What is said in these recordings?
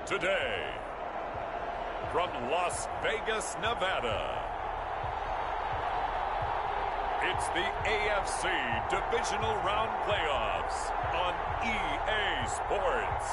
today, from Las Vegas, Nevada, it's the AFC Divisional Round Playoffs on EA Sports.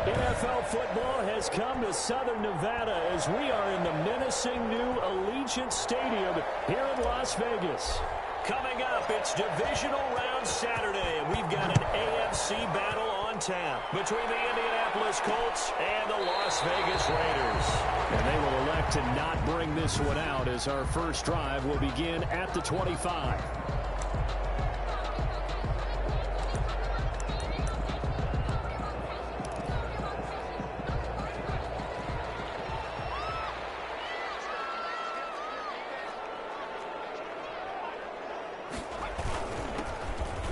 NFL football has come to Southern Nevada as we are in the menacing new Allegiant Stadium here in Las Vegas. Coming up, it's Divisional Round Saturday, and we've got an AFC battle on tap between the Indianapolis Colts and the Las Vegas Raiders. And they will elect to not bring this one out as our first drive will begin at the 25.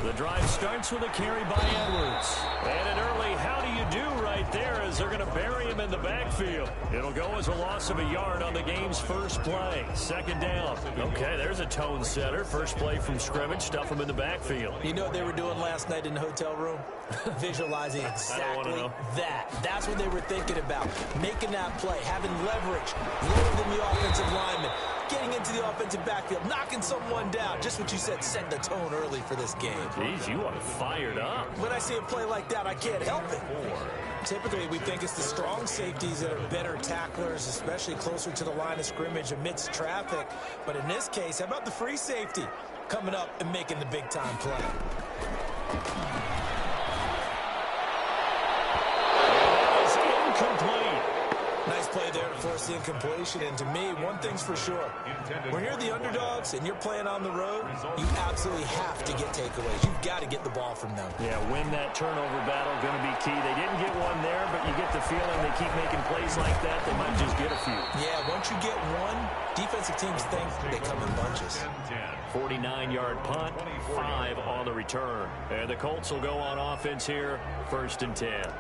The drive starts with a carry by Edwards. And an early how do you do right there as they're going to bury him in the backfield. It'll go as a loss of a yard on the game's first play. Second down. Okay, there's a tone setter. First play from scrimmage. Stuff him in the backfield. You know what they were doing last night in the hotel room? Visualizing exactly that. That's what they were thinking about. Making that play, having leverage, lower than the offensive lineman, getting into the offensive backfield, knocking someone down. Just what you said, set the tone early for this game. Jeez, you are fired up. When I see a play like that, I can't help it. Typically, we think it's the strong safeties that are better tacklers, especially closer to the line of scrimmage amidst traffic. But in this case, how about the free safety coming up and making the big-time play? Nice play there to force the incompletion. And to me, one thing's for sure. When you're the underdogs and you're playing on the road, you absolutely have to get takeaways. You've got to get the ball from them. Yeah, win that turnover battle, going to be key. They didn't get one there, but you get the feeling they keep making plays like that, they might just get a few. Yeah, once you get one, defensive teams think they come in bunches. 49-yard punt, 5 on the return. And the Colts will go on offense here, 1st and 10.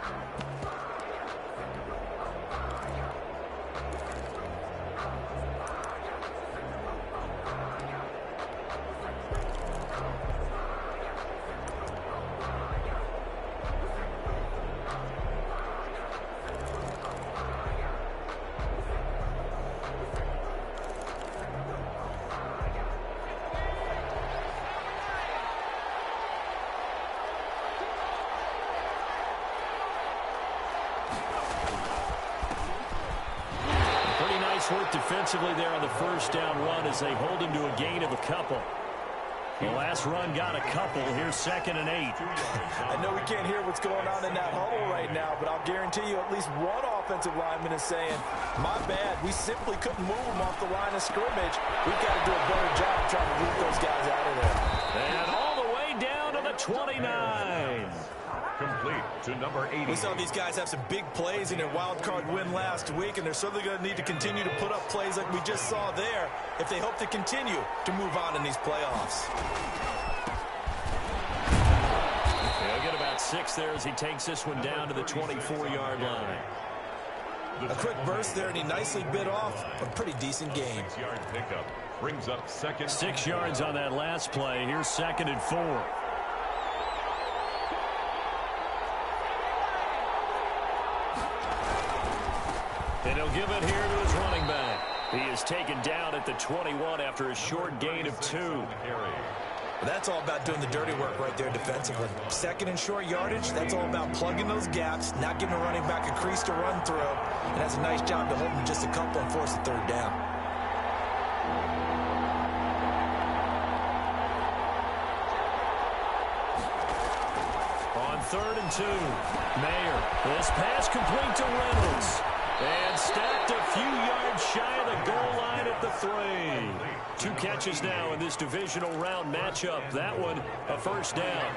Work defensively there on the first down run as they hold him to a gain of a couple. The last run got a couple. Here's 2nd and 8. I know we can't hear what's going on in that huddle right now, but I'll guarantee you at least one offensive lineman is saying, my bad, we simply couldn't move them off the line of scrimmage. We've got to do a better job trying to root those guys out of there. And all the way down to the 29. Complete to number 80. We saw these guys have some big plays in their wild card win last week, and they're certainly going to need to continue to put up plays like we just saw there if they hope to continue to move on in these playoffs. He'll get about 6 there as he takes this one down to the 24-yard line. A quick burst there, and he nicely bit off a pretty decent gain. 6-yard pickup brings up 2nd. 6 yards on that last play. Here's 2nd and 4. And he'll give it here to his running back. He is taken down at the 21 after a short gain of 2. That's all about doing the dirty work right there defensively. 2nd and short yardage, that's all about plugging those gaps, not giving a running back a crease to run through. And that's a nice job to hold him just a couple and force the 3rd down. On 3rd and 2, Mayer. This pass complete to Reynolds. And stacked a few yards shy of the goal line at the 3. 2 catches now in this divisional round matchup. That one, a 1st down.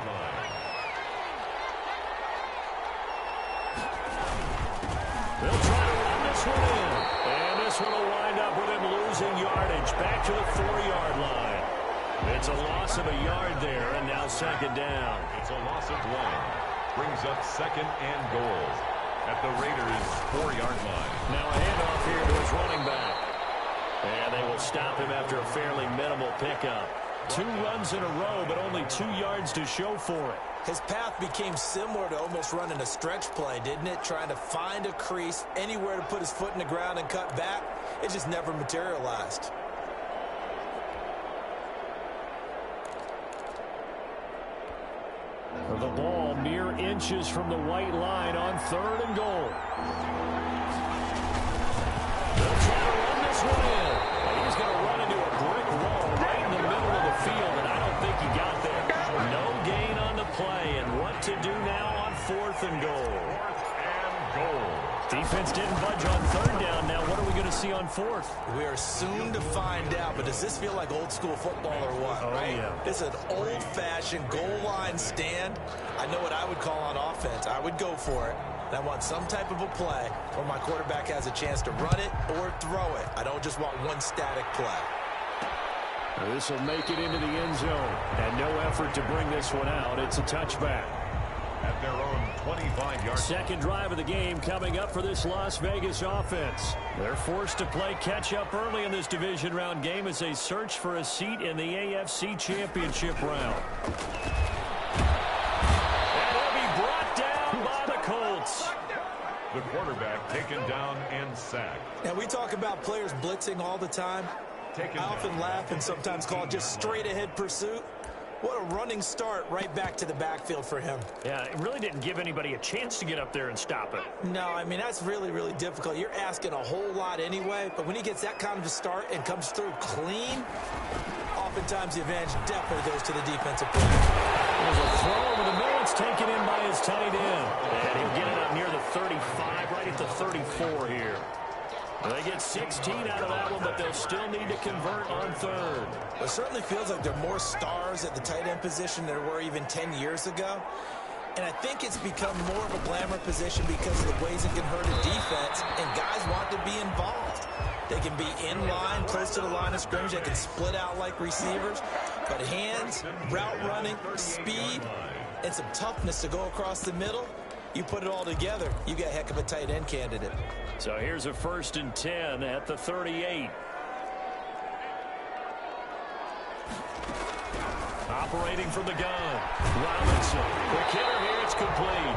They'll try to run this one in. And this one will wind up with him losing yardage. Back to the 4-yard line. It's a loss of a yard there, and now 2nd down. It's a loss of 1. Brings up 2nd and goal at the Raiders' 4-yard line. Now a handoff here to his running back. And they will stop him after a fairly minimal pickup. 2 runs in a row, but only 2 yards to show for it. His path became similar to almost running a stretch play, didn't it? Trying to find a crease, anywhere to put his foot in the ground and cut back. It just never materialized. The ball mere inches from the white line on 3rd and goal. They'll try to run this one in. He's going to run into a brick wall right in the middle of the field, and I don't think he got there. No gain on the play, and what to do now on 4th and goal. 4th and goal. Defense didn't budge on 3rd down. Now what are we going to see on 4th? We are soon to find out, but does this feel like old school football or what, right? Yeah. It's an old-fashioned goal line stand. I know what I would call on offense. I would go for it. And I want some type of a play where my quarterback has a chance to run it or throw it. I don't just want one static play. This will make it into the end zone. And no effort to bring this one out. It's a touchback. At their own 25-yard. Second drive of the game coming up for this Las Vegas offense. They're forced to play catch-up early in this division round game as they search for a seat in the AFC Championship round. And he'll be brought down by the Colts. The quarterback taken down and sacked. Now, we talk about players blitzing all the time. I often laugh and sometimes call it just straight-ahead pursuit. What a running start right back to the backfield for him. Yeah, it really didn't give anybody a chance to get up there and stop it. No, I mean, that's really, really difficult. You're asking a whole lot anyway, but when he gets that kind of a start and comes through clean, oftentimes the advantage definitely goes to the defensive player. There's a throw over the middle. It's taken in by his tight end. And he'll get it up near the 35, right at the 34 here. They get 16 out of that one, but they'll still need to convert on 3rd. It certainly feels like there are more stars at the tight end position than there were even 10 years ago. And I think it's become more of a glamour position because of the ways it can hurt a defense, and guys want to be involved. They can be in line, close to the line of scrimmage. They can split out like receivers. But hands, route running, speed, and some toughness to go across the middle, you put it all together, you got a heck of a tight end candidate. So here's a 1st and 10 at the 38. Operating from the gun. Robinson. The kicker here, it's complete.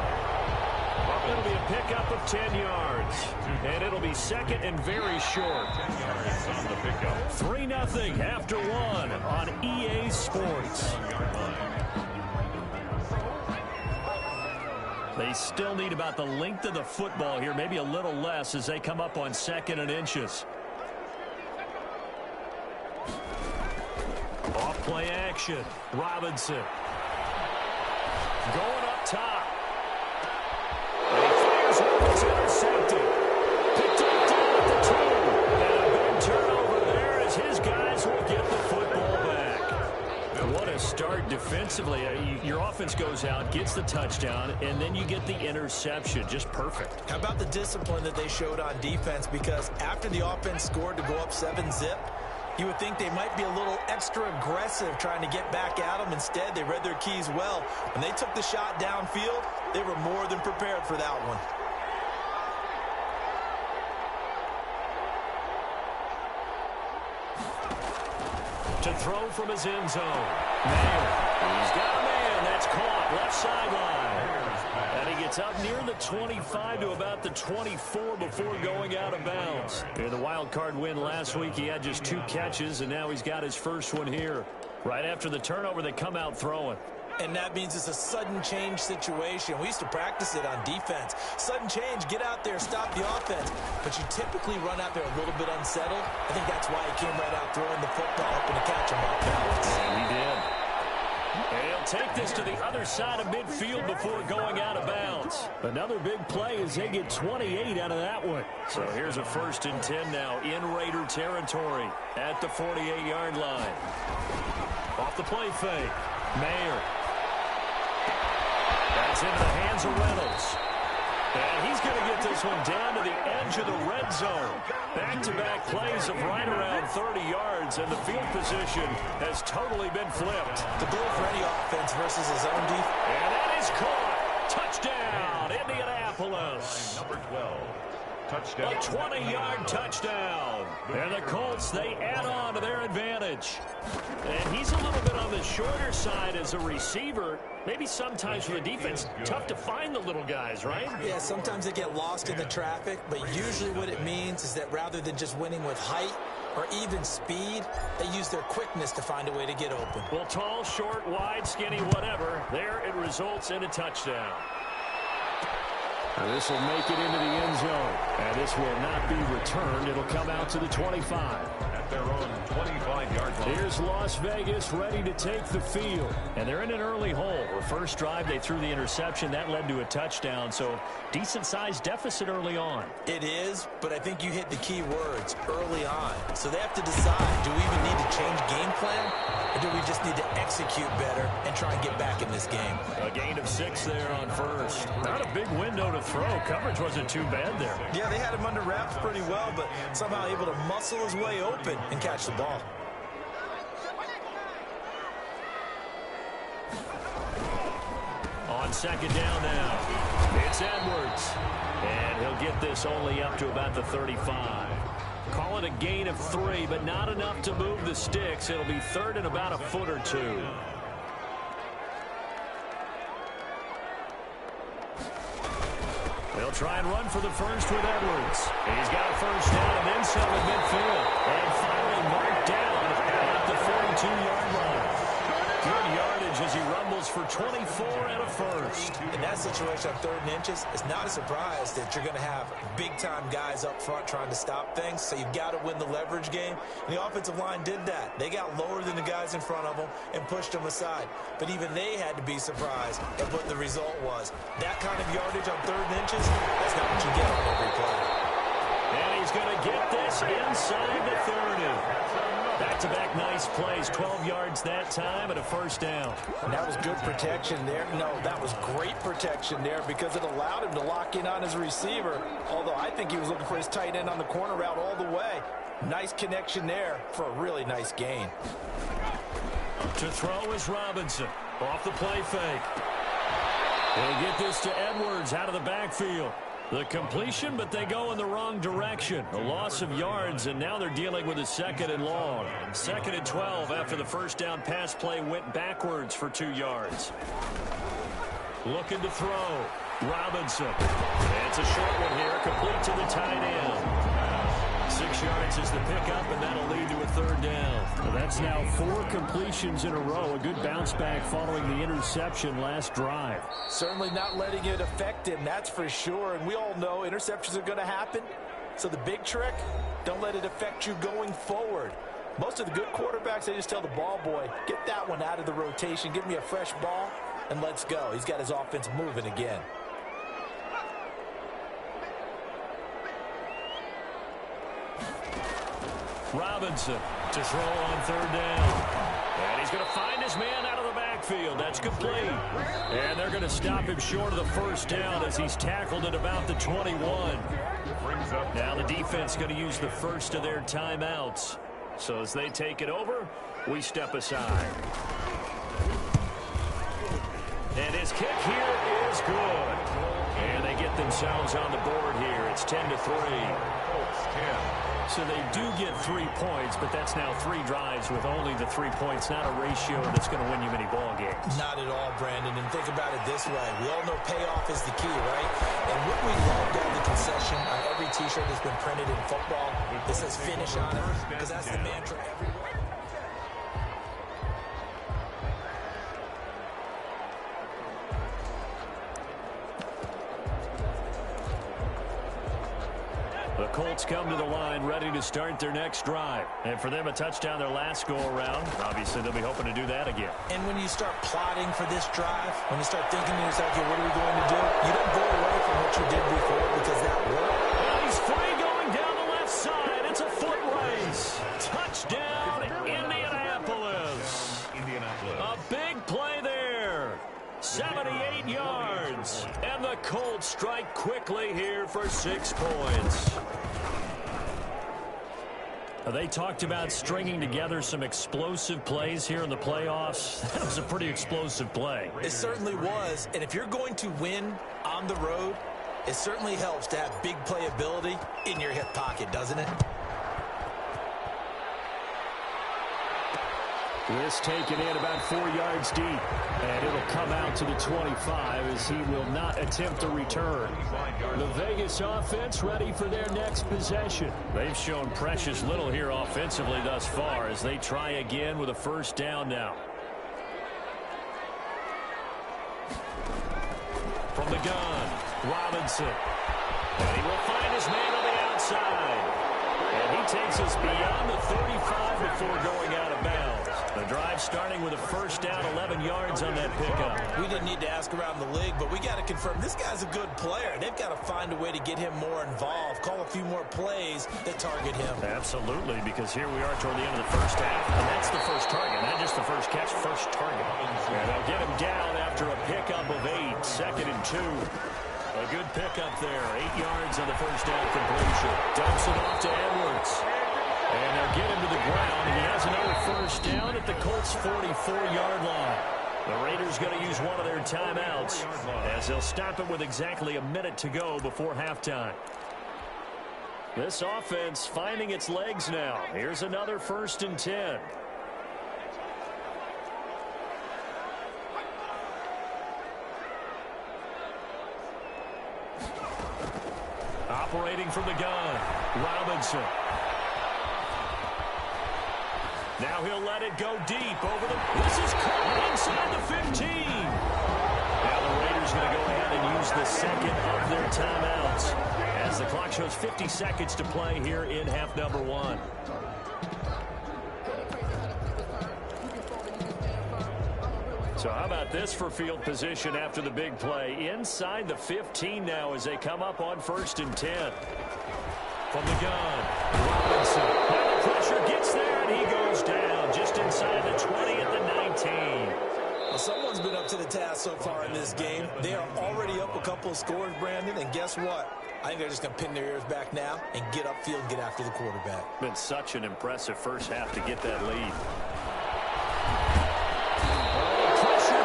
It'll be a pickup of 10 yards. And it'll be 2nd and very short. 10 yards on the pickup. 3-0 after 1 on EA Sports. They still need about the length of the football here, maybe a little less as they come up on 2nd and inches. Off play action. Robinson. Going up top. And he fires one. It's intercepted. Picked up down at the 2. And a big turnover there as his guys will get the football back. What a start defensively. Your offense goes out, gets the touchdown, and then you get the interception. Just perfect. How about the discipline that they showed on defense? Because after the offense scored to go up 7-zip, you would think they might be a little extra aggressive trying to get back at them. Instead, they read their keys well. When they took the shot downfield, they were more than prepared for that one. To throw from his end zone. Mayer. He's got a man. That's caught. Left sideline. And he gets up near the 25 to about the 24 before going out of bounds. In the wild card win last week, he had just 2 catches, and now he's got his first one here. Right after the turnover, they come out throwing. And that means it's a sudden change situation. We used to practice it on defense. Sudden change, get out there, stop the offense. But you typically run out there a little bit unsettled. I think that's why he came right out throwing the football, hoping to catch him off balance. And he did. And he'll take this to the other side of midfield before going out of bounds. Another big play as they get 28 out of that one. So here's a 1st and 10 now in Raider territory at the 48-yard line. Off the play fake. Mayer. That's into the hands of Reynolds. And he's going to get this one down to the edge of the red zone. Back-to-back plays of right around 30 yards, and the field position has totally been flipped. The goal for any offense versus his own defense. And that is caught. Touchdown, Indianapolis. Number 12. touchdown. A 20-yard touchdown. And the Colts, they add on to their advantage. And he's a little bit on the shorter side as a receiver. Maybe sometimes for the defense, tough to find the little guys, right? Yeah, sometimes they get lost in the traffic, but usually what it means is that rather than just winning with height or even speed, they use their quickness to find a way to get open. Well, tall, short, wide, skinny, whatever, there it results in a touchdown. And this will make it into the end zone. And this will not be returned. It'll come out to the 25. At their own 25-yard line. Here's Las Vegas ready to take the field. And they're in an early hole. Their first drive, they threw the interception. That led to a touchdown. So decent-sized deficit early on. It is, but I think you hit the key words, early on. So they have to decide, do we even need to change game plan? Or do we just need to execute better and try and get back in this game? A gain of 6 there on first. Not a big window to throw. Coverage wasn't too bad there. Yeah, they had him under wraps pretty well, but somehow able to muscle his way open and catch the ball. On second down now, it's Edwards. And he'll get this only up to about the 35. Call it a gain of 3, but not enough to move the sticks. It'll be third and about a foot or two. They'll try and run for the first with Edwards. He's got a first down and then some at midfield. And finally marked down at the 42-yard line. Good yardage as he rumbles for 24 and a first. In that situation on 3rd and inches, it's not a surprise that you're going to have big-time guys up front trying to stop things, so you've got to win the leverage game. And the offensive line did that. They got lower than the guys in front of them and pushed them aside. But even they had to be surprised at what the result was. That kind of yardage on 3rd and inches, that's not what you get on every play. And he's going to get this inside the 30. Back-to-back nice plays, 12 yards that time and a first down. And that was good protection there. No, that was great protection there because it allowed him to lock in on his receiver, although I think he was looking for his tight end on the corner route all the way. Nice connection there for a really nice gain. To throw is Robinson. Off the play fake. They'll get this to Edwards out of the backfield. The completion, but they go in the wrong direction. A loss of yards, and now they're dealing with a 2nd and long. 2nd and 12 after the first down pass play went backwards for 2 yards. Looking to throw. Robinson. It's a short one here, complete to the tight end. 6 yards is the pickup, and that'll lead to a 3rd down. Well, that's now 4 completions in a row. A good bounce back following the interception last drive. Certainly not letting it affect him, that's for sure. And we all know interceptions are going to happen. So the big trick, don't let it affect you going forward. Most of the good quarterbacks, they just tell the ball boy, get that one out of the rotation, give me a fresh ball, and let's go. He's got his offense moving again. Robinson to throw on 3rd down. And he's going to find his man out of the backfield. That's complete. And they're going to stop him short of the first down as he's tackled at about the 21. Now the defense going to use the first of their timeouts. So as they take it over, we step aside. And his kick here is good. And they get themselves on the board here. It's 10-3. So they do get 3 points, but that's now 3 drives with only the 3 points, not a ratio that's going to win you many ball games. Not at all, Brandon. And think about it this way. We all know payoff is the key, right? And what we love to have the concession on every T-shirt that's been printed in football that says finish on it, because that's the mantra everywhere. The Colts come to the line ready to start their next drive. And for them, a touchdown their last go-around. Obviously, they'll be hoping to do that again. And when you start plotting for this drive, when you start thinking to yourself, okay, what are we going to do? You don't go away from what you did before because that worked. Well, he's free going down the left side. It's a foot race. Touchdown, Indianapolis. A big play there. 78 yards. And the Colts strike quickly here for 6 points. They talked about stringing together some explosive plays here in the playoffs. That was a pretty explosive play. It certainly was. And if you're going to win on the road, It certainly helps to have big playability in your hip pocket, doesn't it? This taken in about 4 yards deep, and it'll come out to the 25 as he will not attempt a return. The Vegas offense ready for their next possession. They've shown precious little here offensively thus far as they try again with a first down now. From the gun, Robinson. And he will find his man on the outside. And he takes us beyond the 35 before going out of bounds. The drive starting with a first down, 11 yards on that pickup. We didn't need to ask around the league, but we got to confirm this guy's a good player. They've got to find a way to get him more involved, call a few more plays that target him. Absolutely, because here we are toward the end of the first half, and that's the first target, not just the first catch, first target. And they'll get him down after a pickup of 8, 2nd and 2. A good pickup there, 8 yards on the first down completion. Dumps it off to Edwards. And they'll get him to the ground, and he has another first down at the Colts' 44-yard line. The Raiders going to use one of their timeouts as they'll stop it with exactly a minute to go before halftime. This offense finding its legs now. Here's another 1st and 10. Operating from the gun, Robinson. Now he'll let it go deep over the... This is caught inside the 15. Now the Raiders going to go ahead and use the second of their timeouts as the clock shows 50 seconds to play here in half number 1. So how about this for field position after the big play? Inside the 15 now as they come up on 1st and 10. From the gun, Robinson. Now the pressure gets there, and he goes down just inside the 20 at the 19. Well, someone's been up to the task so far in this game. They are already up a couple of scores, Brandon, and guess what? I think they're just going to pin their ears back now and get upfield and get after the quarterback. Been such an impressive first half to get that lead.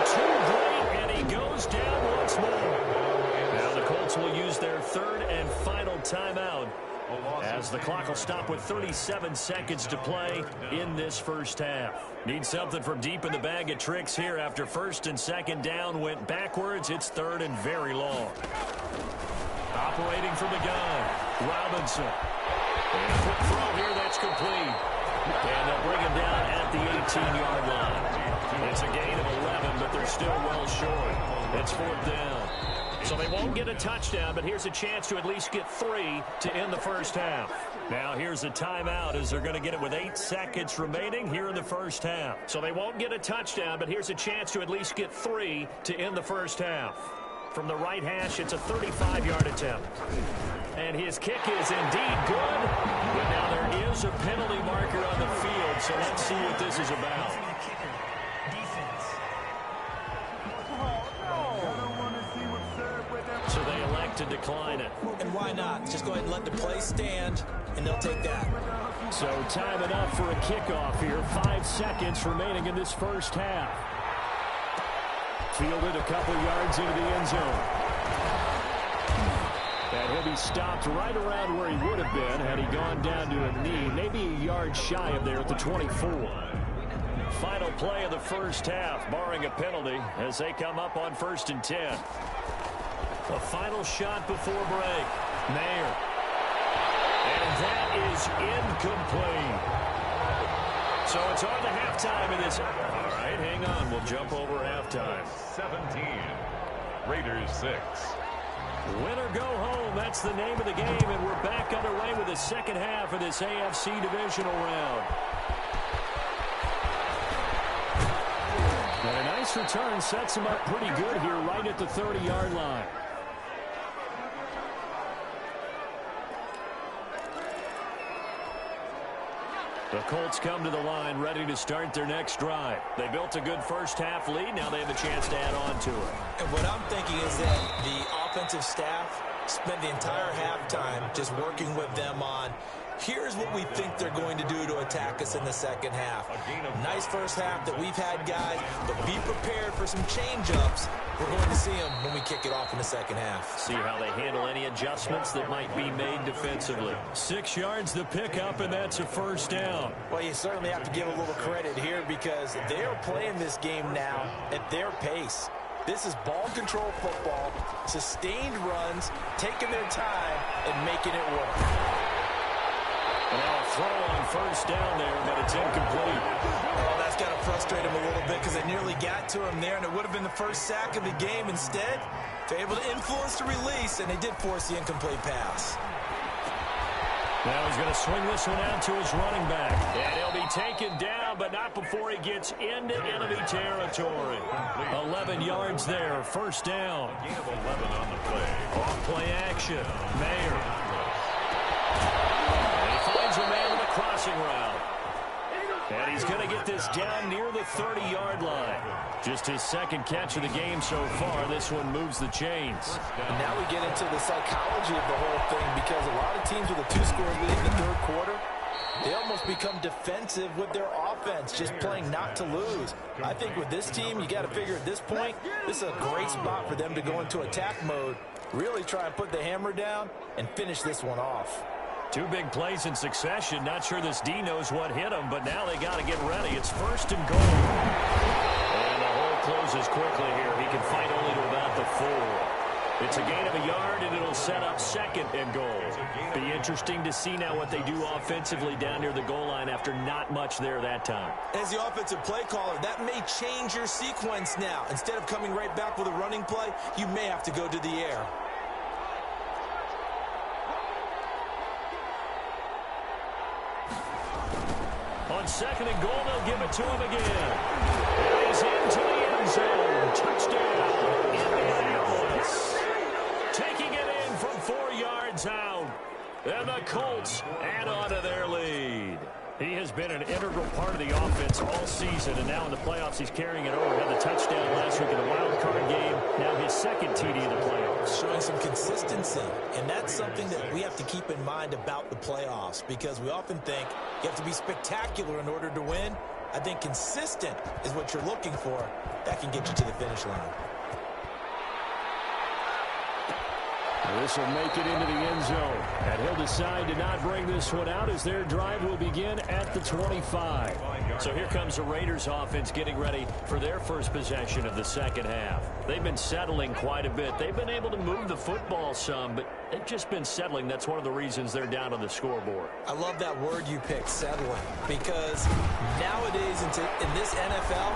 Too great, and he goes down once more. Now the Colts will use their 3rd and final timeout as the clock will stop with 37 seconds to play in this first half. Need something from deep in the bag of tricks here after 1st and 2nd down went backwards. It's 3rd and very long. Operating from the gun, Robinson. And a quick throw here that's complete. And they'll bring him down at the 18-yard line. It's a gain of 11, but they're still well short. It's 4th down. So they won't get a touchdown, but here's a chance to at least get 3 to end the first half. Now here's a timeout as they're going to get it with 8 seconds remaining here in the first half. So they won't get a touchdown, but here's a chance to at least get 3 to end the first half. From the right hash, it's a 35-yard attempt. And his kick is indeed good. But now there is a penalty marker on the field, so let's see what this is about. So they elect to decline it. And why not? Just go ahead and let the play stand, and they'll take that. So time enough for a kickoff here. 5 seconds remaining in this first half. Fielded a couple yards into the end zone. And he'll be stopped right around where he would have been had he gone down to a knee, maybe a yard shy of there at the 24. Final play of the first half, barring a penalty, as they come up on 1st and 10. The final shot before break. Mayer. And that is incomplete. So it's on to halftime in this. All right, hang on. We'll jump over halftime. 17. Raiders 6. Win or go home, that's the name of the game, and we're back underway with the second half of this AFC divisional round. And a nice return sets him up pretty good here right at the 30-yard line. The Colts come to the line ready to start their next drive. They built a good first half lead. Now they have a chance to add on to it. And what I'm thinking is that the offensive staff spent the entire halftime just working with them on, here's what we think they're going to do to attack us in the second half. Nice first half that we've had, guys, but be prepared for some change-ups We're going to see them when we kick it off in the second half. See how they handle any adjustments that might be made defensively. 6 yards the pickup, and that's a first down. Well, you certainly have to give a little credit here because they are playing this game now at their pace. This is ball control football, sustained runs, taking their time, and making it work. And now a throw on first down there, but it's incomplete. Oh, that's got to frustrate him a little bit because they nearly got to him there, and it would have been the first sack of the game. Instead, they're able to influence the release, and they did force the incomplete pass. Now he's going to swing this one out to his running back. And he'll be taken down, but not before he gets into enemy territory. 11 yards there, first down. Gain of 11 on the play. Off play action. Mayer. And he finds a man with a crossing route. And he's going to get this down near the 30-yard line. Just his second catch of the game so far. This one moves the chains. And now we get into the psychology of the whole thing because a lot of teams with a 2-score lead in the third quarter, they almost become defensive with their offense, just playing not to lose. I think with this team, you got to figure at this point, this is a great spot for them to go into attack mode, really try and put the hammer down and finish this one off. 2 big plays in succession. Not sure this D knows what hit him, but now they got to get ready. It's first and goal. And the hole closes quickly here. He can fight only to about the 4. It's a gain of a yard, and it'll set up second and goal. Be interesting to see now what they do offensively down near the goal line after not much there that time. As the offensive play caller, that may change your sequence now. Instead of coming right back with a running play, you may have to go to the air. On second and goal, they'll give it to him again. And he's into the end zone. Touchdown, Indianapolis. Taking it in from 4 yards out. And the Colts add on to their lead. He has been an integral part of the offense all season, and now in the playoffs he's carrying it over. Had the touchdown last week in the wild card game. Now his second TD in the playoffs. Showing some consistency, and that's something that we have to keep in mind about the playoffs because we often think you have to be spectacular in order to win. I think consistent is what you're looking for. That can get you to the finish line. This will make it into the end zone. And he'll decide to not bring this one out as their drive will begin at the 25. So here comes the Raiders offense getting ready for their first possession of the second half. They've been settling quite a bit. They've been able to move the football some, but they've just been settling. That's one of the reasons they're down on the scoreboard. I love that word you picked, settling, because nowadays in this NFL,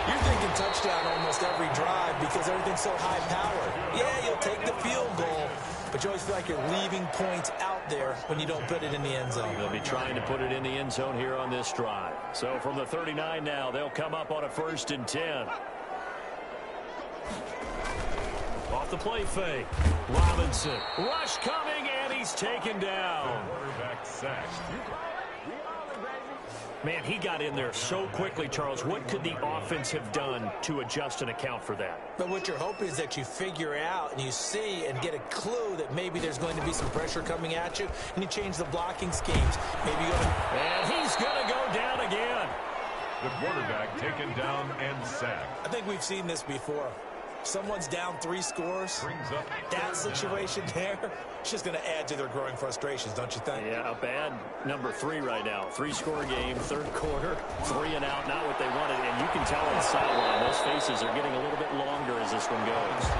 you're thinking touchdown almost every drive because everything's so high-powered. Yeah, you'll take the field goal, but you always feel like you're leaving points out there when you don't put it in the end zone. They'll be trying to put it in the end zone here on this drive. So from the 39 now, they'll come up on a 1st and 10. Off the play fake. Robinson. Rush coming, and he's taken down. Quarterback sacked. Man, he got in there so quickly, Charles. What could the offense have done to adjust and account for that? But what you're hoping is that you figure out and you see and get a clue that maybe there's going to be some pressure coming at you, and you change the blocking schemes. Maybe you go to... And he's going to go down again. The quarterback taken down and sacked. I think we've seen this before. Someone's down 3 scores. Brings up that situation there, it's just going to add to their growing frustrations, don't you think? Yeah, a bad number 3 right now. 3-score game, third quarter, 3 and out, not what they wanted. And you can tell on the sideline, those faces are getting a little bit longer as this one goes.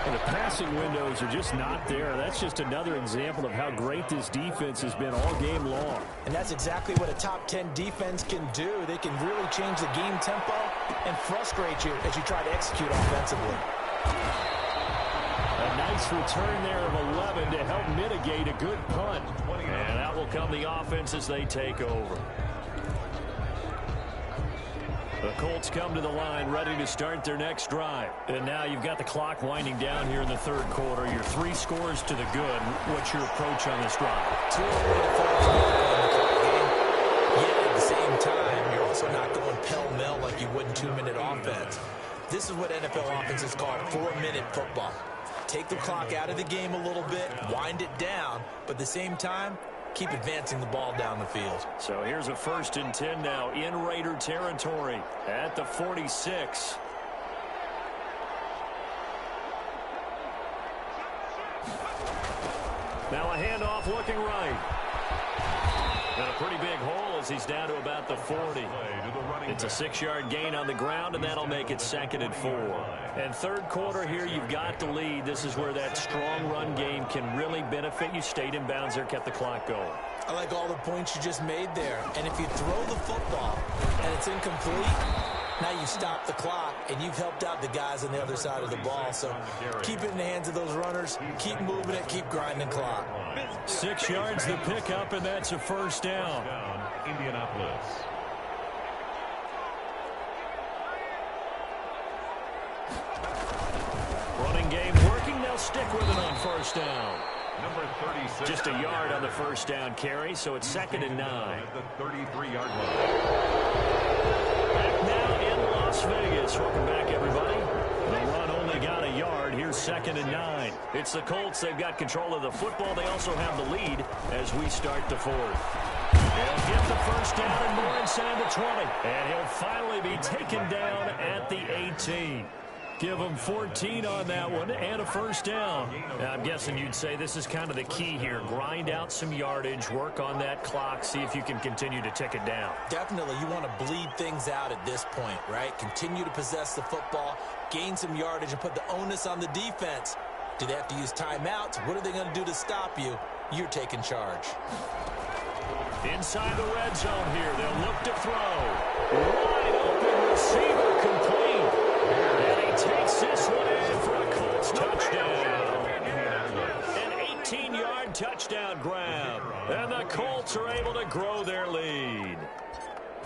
And the passing windows are just not there. That's just another example of how great this defense has been all game long. And that's exactly what a top 10 defense can do. They can really change the game tempo and frustrate you as you try to execute offensively. A nice return there of 11 to help mitigate a good punt. And out will come the offense as they take over. The Colts come to the line ready to start their next drive. And now you've got the clock winding down here in the third quarter. You're 3 scores to the good. What's your approach on this drive? Too early to fall in the clock game. Yet at the same time, you're also not going pell-mell like you would in 2-minute offense. This is what NFL offenses call 4-minute football. Take the clock out of the game a little bit, wind it down, but at the same time, keep advancing the ball down the field. So here's a 1st and 10 now in Raider territory at the 46. Now a handoff looking right. And a pretty big hole as he's down to about the 40. It's a 6-yard gain on the ground, and that'll make it 2nd and 4. And third quarter here, you've got to lead. This is where that strong run game can really benefit you. Stayed in bounds there, kept the clock going. I like all the points you just made there. And if you throw the football and it's incomplete, now you stop the clock, and you've helped out the guys on the other side of the ball. So keep it in the hands of those runners. Keep moving it. Keep grinding clock. 6 yards the pickup, and that's a first down. Indianapolis. Running game working. They'll stick with it on first down. Number 36. Just a yard on the first down carry, so it's 2nd and 9. At the 33-yard line. Back now in Las Vegas. Welcome back, everybody. The run only got a yard. Here's 2nd and 9. It's the Colts. They've got control of the football. They also have the lead as we start the 4th. They'll get the first down and more inside the 20. And he'll finally be taken down at the 18. Give them 14 on that one and a first down. Now, I'm guessing you'd say this is kind of the key here. Grind out some yardage, work on that clock, see if you can continue to tick it down. Definitely. You want to bleed things out at this point, right? Continue to possess the football, gain some yardage, and put the onus on the defense. Do they have to use timeouts? What are they going to do to stop you? You're taking charge. Inside the red zone here. They'll look to throw. Wide open receiver complete. And he takes this one in for a Colts touchdown. An 18-yard touchdown grab. And the Colts are able to grow their lead.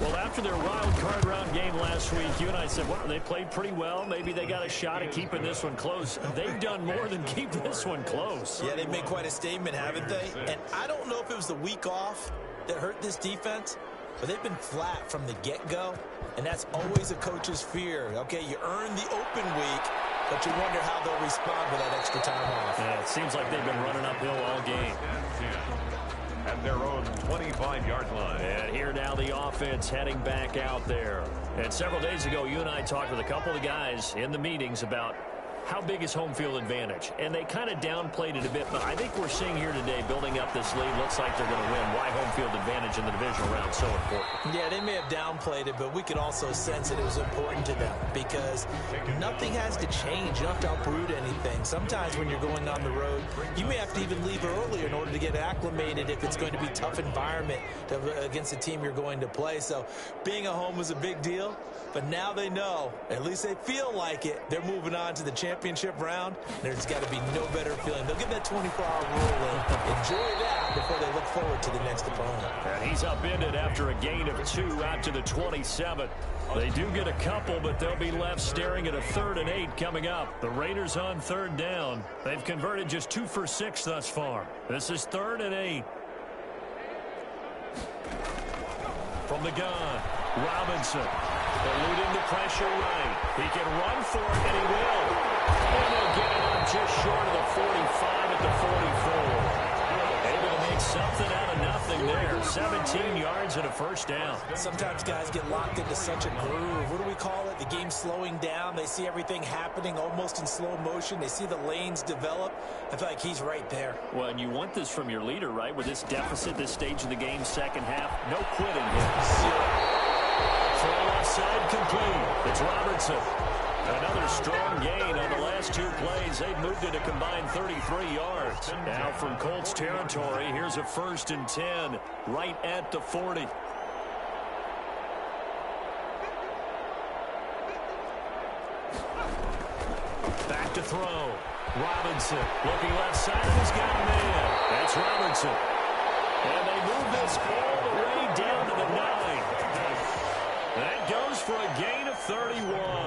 Well, after their wild card round game last week, you and I said, well, they played pretty well. Maybe they got a shot at keeping this one close. They've done more than keep this one close. Yeah, they've made quite a statement, haven't they? And I don't know if it was the week off that hurt this defense, but they've been flat from the get-go, and that's always a coach's fear. Okay, you earn the open week, but you wonder how they'll respond with that extra time off. Yeah, it seems like they've been running uphill all game. At their own 25-yard line. And here now the offense heading back out there. And several days ago, you and I talked with a couple of guys in the meetings about how big is home field advantage. And they kind of downplayed it a bit, but I think we're seeing here today, building up this lead, looks like they're going to win. Why home field advantage in the divisional round so important? Yeah, they may have downplayed it, but we could also sense that it was important to them because nothing has to change. You don't have to uproot anything. Sometimes when you're going on the road, you may have to even leave earlier in order to get acclimated if it's going to be a tough environment against the team you're going to play. So being at home was a big deal, but now they know, at least they feel like it, they're moving on to the championship round. There's got to be no better feeling. They'll get that 24-hour rule and enjoy that before they look forward to the next opponent. And he's upended after a gain of 2 out to the 27. They do get a couple, but they'll be left staring at a 3rd and 8 coming up. The Raiders on 3rd down. They've converted just 2 for 6 thus far. This is 3rd and 8. From the gun, Robinson. Eluding the pressure right. He can run for it, and he will. And they'll get it up just short of the 45 at the 44. Able to make something out of nothing there. 17 yards and a first down. Sometimes guys get locked into such a groove. What do we call it? The game slowing down. They see everything happening almost in slow motion. They see the lanes develop. I feel like he's right there. Well, and you want this from your leader, right? With this deficit, this stage of the game, second half, no quitting here. Throw left side complete. It's Robertson. Another strong gain on the last 2 plays. They've moved it a combined 33 yards. Now from Colts territory, here's a 1st and 10 right at the 40. Back to throw. Robinson looking left side, and he's got a man. That's Robertson. And they move this all the way down to the 9. That goes for a gain of 31.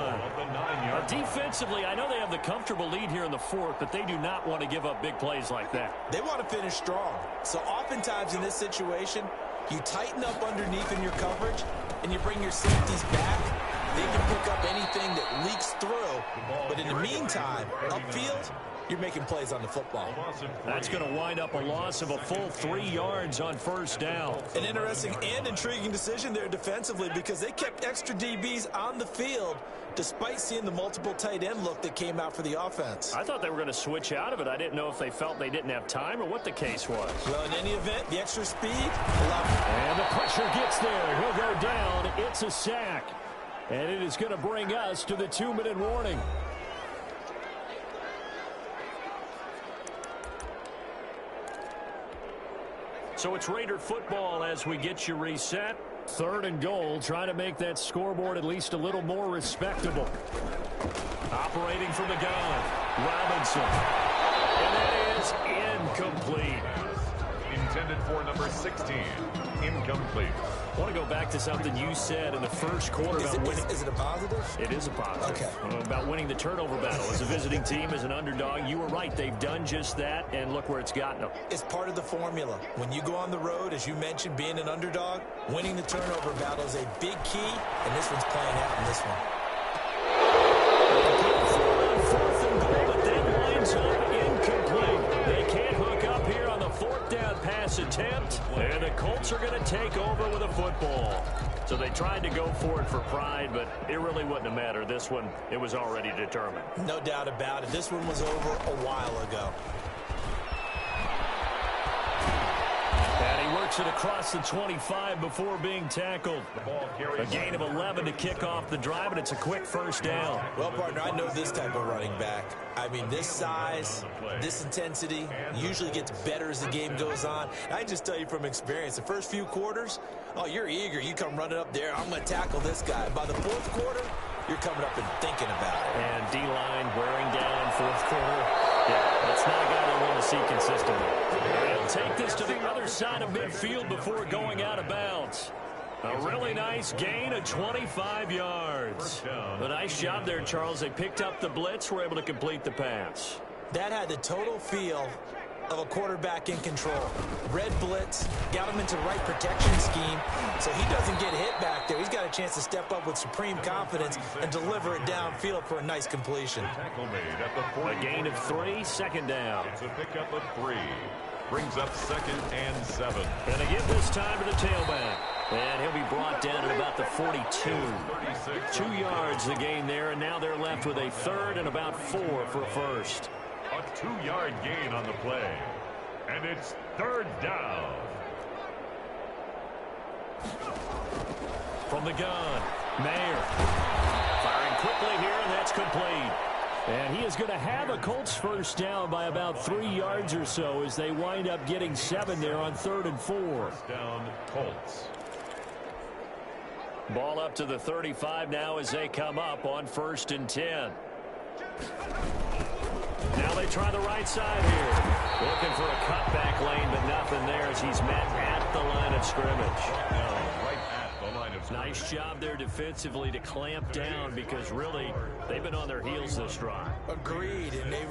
Defensively, I know they have the comfortable lead here in the 4th, but they do not want to give up big plays like that. They want to finish strong. So oftentimes in this situation, you tighten up underneath in your coverage, and you bring your safeties back. They can pick up anything that leaks through. But in the meantime, upfield, you're making plays on the football. That's going to wind up a loss of a full 3 yards on first down. An interesting and intriguing decision there defensively because they kept extra DBs on the field despite seeing the multiple tight end look that came out for the offense. I thought they were going to switch out of it. I didn't know if they felt they didn't have time or what the case was. Well, in any event, the extra speed, love it. And the pressure gets there. He'll go down. It's a sack. And it is going to bring us to the 2-minute warning. So it's Raider football as we get you reset. 3rd and goal. Try to make that scoreboard at least a little more respectable. Operating from the gun. Robinson. And that is incomplete. Intended for number 16. Incomplete. I want to go back to something you said in the first quarter about winning. Is it a positive? It is a positive. Okay. About winning the turnover battle. As a visiting team, as an underdog, you were right. They've done just that, and look where it's gotten them. It's part of the formula. When you go on the road, as you mentioned, being an underdog, winning the turnover battle is a big key, and this one's playing out in this one. 4th and goal, but that lines up incomplete. They can't hook up here on the 4th down pass attempt, and the Colts are going to take over with a football. So they tried to go for it for pride, but it really wouldn't have mattered. This one, it was already determined. No doubt about it. This one was over a while ago. And he works it across the 25 before being tackled. A gain of 11 to kick off the drive, and it's a quick first down. Well, partner, I know this type of running back. I mean, this size, this intensity usually gets better as the game goes on. I just tell you from experience, the first few quarters, oh, you're eager. You come running up there, I'm going to tackle this guy. By the 4th quarter, you're coming up and thinking about it. And D-line wearing down 4th quarter. Yeah, that's not a guy they want to see consistently. They'll take this to the other side of midfield before going out of bounds. A really nice gain of 25 yards. A nice job there, Charles. They picked up the blitz, were able to complete the pass. That had the total feel of a quarterback in control. Red blitz, got him into the right protection scheme, so he doesn't get hit back there. He's got a chance to step up with supreme confidence and deliver it downfield for a nice completion. Tackle made at the 40. A gain of 3, 2nd down. It's a pickup of 3. Brings up 2nd and 7. And they give this time to the tailback. And he'll be brought down at about the 42. 2 yards the gain there, and now they're left with a 3rd and about 4 for a first. A 2-yard gain on the play. And it's 3rd down. From the gun, Mayer. Firing quickly here, and that's complete. And he is going to have a Colts first down by about 3 yards or so as they wind up getting 7 there on 3rd and 4. First down, Colts. Ball up to the 35 now as they come up on 1st and 10. Now they try the right side here. Looking for a cutback lane, but nothing there as he's met at the line of scrimmage. Right at the line of scrimmage. Nice job there defensively to clamp down because really they've been on their heels this drive. Agreed, and they